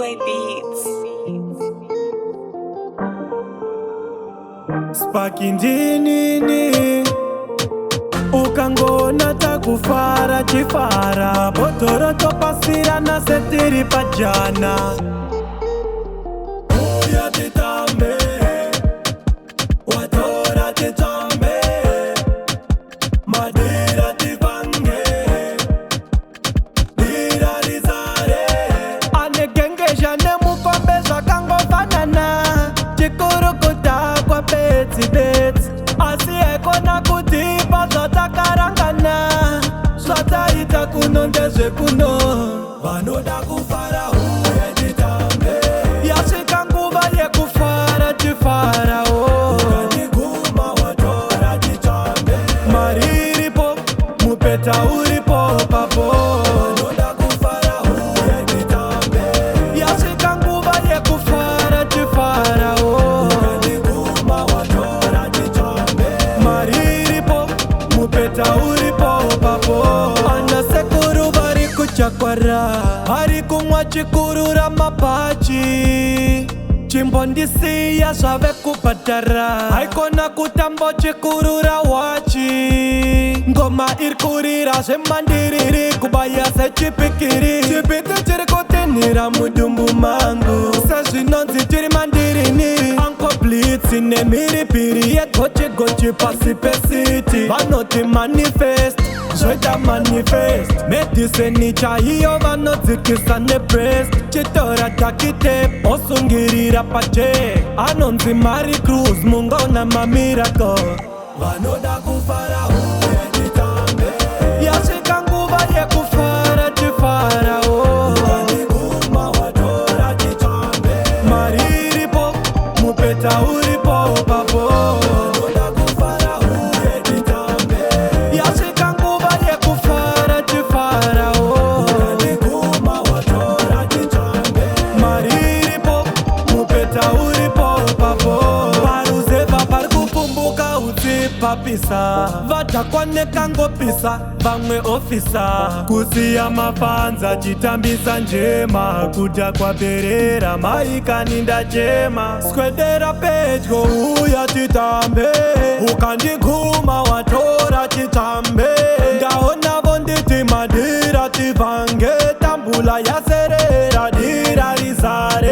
Quay Beats. Spaki ndinini ukangona takufara chifara botoro topasira na setiri pajana. Uya titambe watora titambe madira tivange dira rizare anegengesha nemukombe zvakangofanana chikurukuta kwa betsi asiyekona kutipa zvatakarangana zvataita kuno ndezvekuno vanoda kufara uye titambe yasvika nguva yekufara tifarawo ukandiguma watora titambe mari iripo mupeta uripo papo vanoda kufara uye titambe yasvika nguva yekufara tifarawo ukandiguma watora titambe mari iripo mupeta uripo papo ana sekuru vari kuchakwara vari kumwa chikurura mapachi chimbondisiya zvave kubhadhara haikona kutambo chikurura wachi ngoma iri kurira zvemandiriri kubaya sechipikiri chipiki chiri kutinhira mudumbu mangu sezvinonzi tiri mandirini anko blitsi nemhiripiri yegochigochi pasi pesiti vanoti manifest zvoita manifest medicine chaiyo vanodzikisa nebrest chitora takitep osungirira paje anonzi mari cruz mungaona mamiracle vanoda kufara uye titambe yasvika nguva yekufara tifarawo ukandiguma watora titambe mari iripo mupeta uripo papo vanoda kufara uye titambe yasvika nguva yekufara tifarawo ukandiguma watora titambe mari iripo mupeta uripo papo varuzeva vari kupumbuka utsi papisa vadhakwa nekangopisa vamwe ofisa kusiya mafanza chitambisa njema kuta kwaperera maikani ndachema swedera pedyo uya titambe ukandiguma watora titambe ndaonavo nditi madira tivange tambula yaserera dira rizare